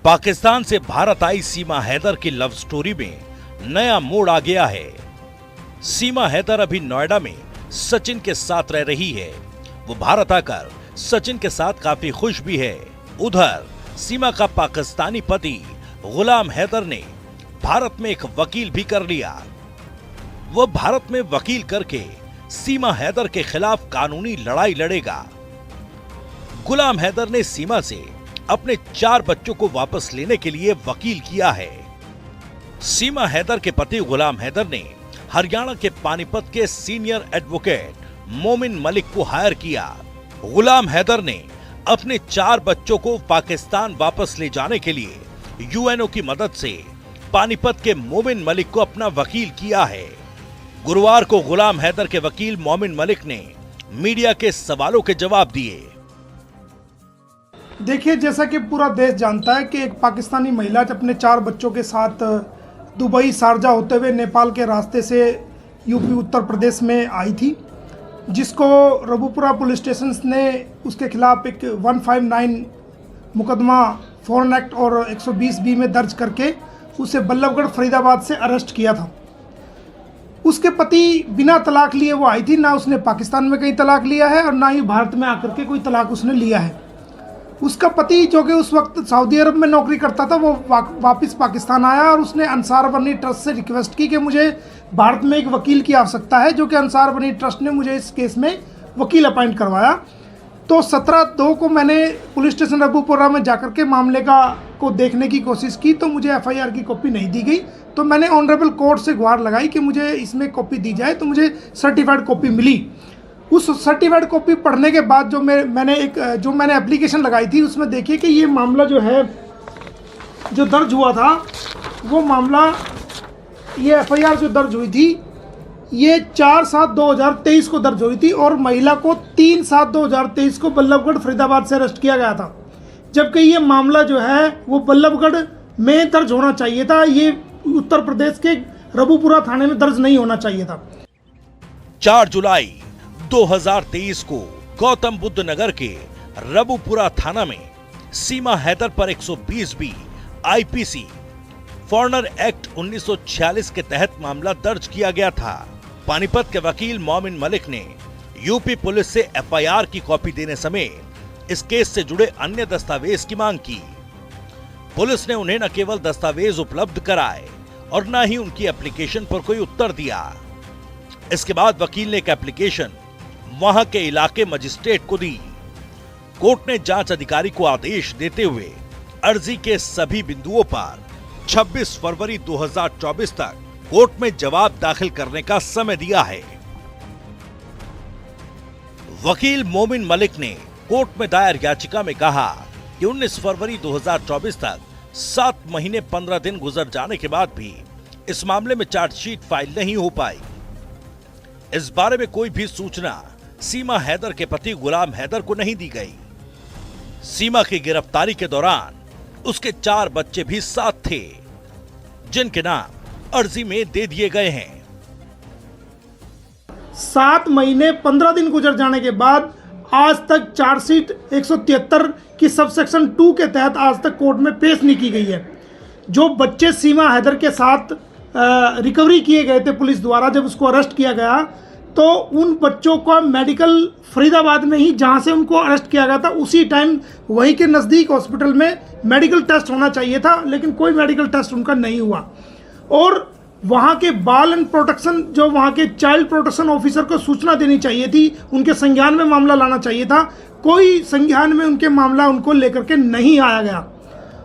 पाकिस्तान से भारत आई सीमा हैदर की love story में नया मोड़ आ गया है। सीमा हैदर अभी नोएडा में सचिन के साथ रह रही है। वो भारत आकर सचिन के साथ काफी खुश भी है। उधर सीमा का पाकिस्तानी पति गुलाम हैदर ने भारत में एक वकील भी कर लिया। वो भारत में वकील करके सीमा हैदर के खिलाफ कानूनी लड़ाई लड़ेगा। गुलाम हैदर ने सीमा से अपने 4 बच्चों को वापस लेने के लिए वकील किया है। सीमा हैदर के पति गुलाम हैदर ने हरियाणा के पानीपत के सीनियर एडवोकेट मोमिन मलिक को हायर किया। गुलाम हैदर ने अपने 4 बच्चों को पाकिस्तान वापस ले जाने के लिए यूएनओ की मदद से पानीपत के मोमिन मलिक को अपना वकील किया है। गुरुवार को गुलाम हैदर के वकील मोमिन मलिक ने मीडिया के सवालों के जवाब दिए। देखिए, जैसा कि पूरा देश जानता है कि एक पाकिस्तानी महिला अपने 4 बच्चों के साथ दुबई शारजा होते हुए नेपाल के रास्ते से यूपी उत्तर प्रदेश में आई थी, जिसको रबुपुरा पुलिस स्टेशन ने उसके खिलाफ एक 159 मुकदमा फॉरेन एक्ट और 120B में दर्ज करके उसे बल्लभगढ़ फरीदाबाद से अरेस्ट किया था। उसके पति बिना तलाक लिए वो आई थी। ना उसने पाकिस्तान में कहीं तलाक लिया है और ना ही भारत में आकर के कोई तलाक उसने लिया है। उसका पति, जो कि उस वक्त सऊदी अरब में नौकरी करता था, वो वापस पाकिस्तान आया और उसने अंसार बनी ट्रस्ट से रिक्वेस्ट की कि मुझे भारत में एक वकील की आवश्यकता है, जो कि अंसार बनी ट्रस्ट ने मुझे इस केस में वकील अपॉइंट करवाया। तो 17/2 को मैंने पुलिस स्टेशन रबुपुरा में जाकर के मामले को देखने की कोशिश की, तो मुझे FIR की कॉपी नहीं दी गई। तो मैंने ऑनरेबल कोर्ट से गुहार लगाई कि मुझे इसमें कॉपी दी जाए, तो मुझे सर्टिफाइड कॉपी मिली। उस सर्टिफाइड कॉपी पढ़ने के बाद जो मैंने एप्लीकेशन लगाई थी, उसमें देखिए कि ये मामला जो है, जो दर्ज हुआ था, वो मामला, ये FIR जो दर्ज हुई थी, ये 4/7/2023 को दर्ज हुई थी और महिला को 3/7/2023 को बल्लभगढ़ फरीदाबाद से अरेस्ट किया गया था। जबकि ये मामला जो है वो बल्लभगढ़ में दर्ज होना चाहिए था, ये उत्तर प्रदेश के रबुपुरा थाने में दर्ज नहीं होना चाहिए था। 4 जुलाई 2023 को गौतम बुद्ध नगर के रबुपुरा थाना में सीमा हैदर पर 120B IPC फॉरेनर एक्ट 1946 के तहत मामला दर्ज किया गया था। पानीपत के वकील मोमिन मलिक ने यूपी पुलिस से FIR की कॉपी देने समेत इस केस से जुड़े अन्य दस्तावेज की मांग की। पुलिस ने उन्हें न केवल दस्तावेज उपलब्ध कराए और न ही उनकी एप्लीकेशन पर कोई उत्तर दिया। इसके बाद वकील ने एक एप्लीकेशन वहां के इलाके मजिस्ट्रेट को दी। कोर्ट ने जांच अधिकारी को आदेश देते हुए अर्जी के सभी बिंदुओं पर 26 फरवरी 2024 तक कोर्ट में जवाब दाखिल करने का समय दिया है। वकील मोमिन मलिक ने कोर्ट में दायर याचिका में कहा कि 19 फरवरी 2024 तक 7 महीने 15 दिन गुजर जाने के बाद भी इस मामले में चार्जशीट फाइल नहीं हो पाई। इस बारे में कोई भी सूचना सीमा हैदर के पति गुलाम हैदर को नहीं दी गई। सीमा की गिरफ्तारी के दौरान उसके 4 बच्चे भी साथ थे, जिनके नाम अर्जी में दे दिए गए हैं। 7 महीने 15 दिन गुजर जाने के बाद आज तक चार्जशीट 173 की सबसेक्शन 2 के तहत आज तक कोर्ट में पेश नहीं की गई है। जो बच्चे सीमा हैदर के साथ रिकवरी किए गए थे पुलिस द्वारा, जब उसको अरेस्ट किया गया, तो उन बच्चों का मेडिकल फरीदाबाद में ही, जहां से उनको अरेस्ट किया गया था, उसी टाइम वहीं के नज़दीक हॉस्पिटल में मेडिकल टेस्ट होना चाहिए था, लेकिन कोई मेडिकल टेस्ट उनका नहीं हुआ। और वहां के बाल एंड प्रोटेक्शन, जो वहां के चाइल्ड प्रोटेक्शन ऑफिसर को सूचना देनी चाहिए थी, उनके संज्ञान में मामला लाना चाहिए था, कोई संज्ञान में उनके मामला उनको लेकर के नहीं आया गया।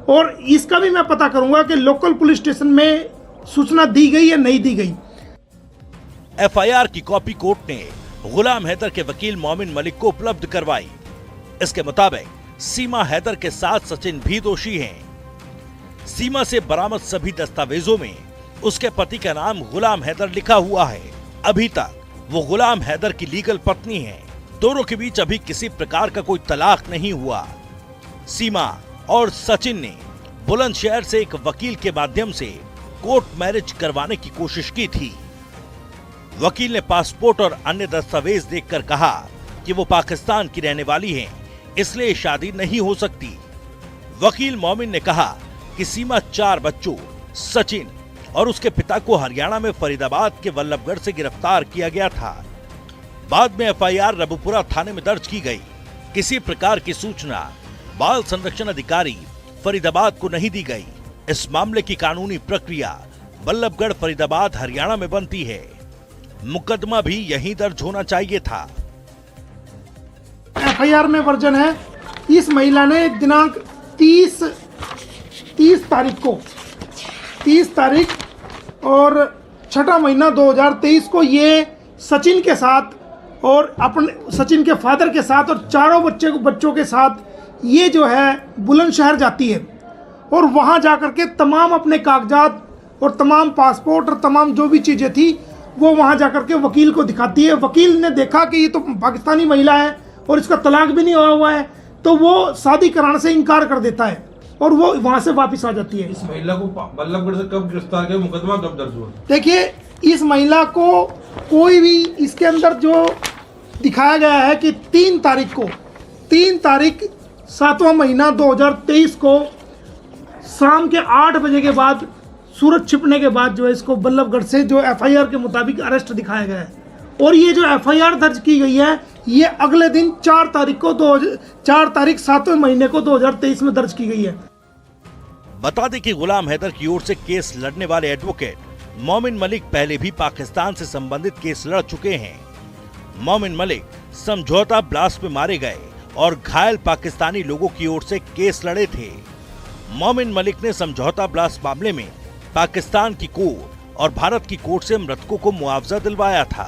और इसका भी मैं पता करूंगा कि लोकल पुलिस स्टेशन में सूचना दी गई या नहीं दी गई। FIR की कॉपी कोर्ट ने गुलाम हैदर के वकील मोमिन मलिक को उपलब्ध करवाई। इसके मुताबिक सीमा हैदर के साथ सचिन भी दोषी हैं। सीमा से बरामद सभी दस्तावेजों में उसके पति का नाम गुलाम हैदर लिखा हुआ है। अभी तक वो गुलाम हैदर की लीगल पत्नी है। दोनों के बीच अभी किसी प्रकार का कोई तलाक नहीं हुआ। सीमा और सचिन ने बुलंदशहर से एक वकील के माध्यम से कोर्ट मैरिज करवाने की कोशिश की थी। वकील ने पासपोर्ट और अन्य दस्तावेज देखकर कहा कि वो पाकिस्तान की रहने वाली हैं, इसलिए शादी नहीं हो सकती। वकील मोमिन ने कहा कि सीमा 4 बच्चों सचिन और उसके पिता को हरियाणा में फरीदाबाद के वल्लभगढ़ से गिरफ्तार किया गया था। बाद में एफआईआर रबुपुरा थाने में दर्ज की गई। किसी प्रकार की सूचना बाल संरक्षण अधिकारी फरीदाबाद को नहीं दी गई। इस मामले की कानूनी प्रक्रिया वल्लभगढ़ फरीदाबाद हरियाणा में बनती है। मुकदमा भी यहीं दर्ज होना चाहिए था। एफआईआर में वर्जन है, इस महिला ने दिनांक 30 तारीख और 6 महीना 2023 को ये सचिन के साथ और अपने सचिन के फादर के साथ और चारों बच्चों के साथ ये जो है बुलंदशहर जाती है और वहाँ जाकर के तमाम अपने कागजात और तमाम पासपोर्ट और तमाम जो भी चीज़ें थी वो वहाँ जाकर के वकील को दिखाती है। वकील ने देखा कि ये तो पाकिस्तानी महिला है और इसका तलाक भी नहीं हुआ है, तो वो शादी कराने से इनकार कर देता है और वो वहाँ से वापस आ जाती है। इस महिला को वल्लभगढ़ से कब गिरफ्तार किया, मुकदमा कब दर्ज हुआ? देखिए, इस महिला को कोई भी इसके अंदर जो दिखाया गया है कि 3 तारीख 7वां महीना 2023 को शाम के 8 बजे के बाद सूरज छिपने के बाद जो है इसको वल्लभगढ़ से जो एफआईआर के मुताबिक अरेस्ट दिखाया गया है और ये जो एफआईआर दर्ज की गई है ये अगले दिन 4 तारीख 7वें महीने को 2023 में दर्ज की गई है। बता दें कि गुलाम हैदर की ओर से केस लड़ने वाले एडवोकेट मोमिन मलिक पहले भी पाकिस्तान से संबंधित केस लड़ चुके हैं। मोमिन मलिक समझौता ब्लास्ट में मारे गए और घायल पाकिस्तानी लोगों की ओर से केस लड़े थे। मोमिन मलिक ने समझौता ब्लास्ट मामले में पाकिस्तान की कोर्ट और भारत की कोर्ट से मृतकों को मुआवजा दिलवाया था।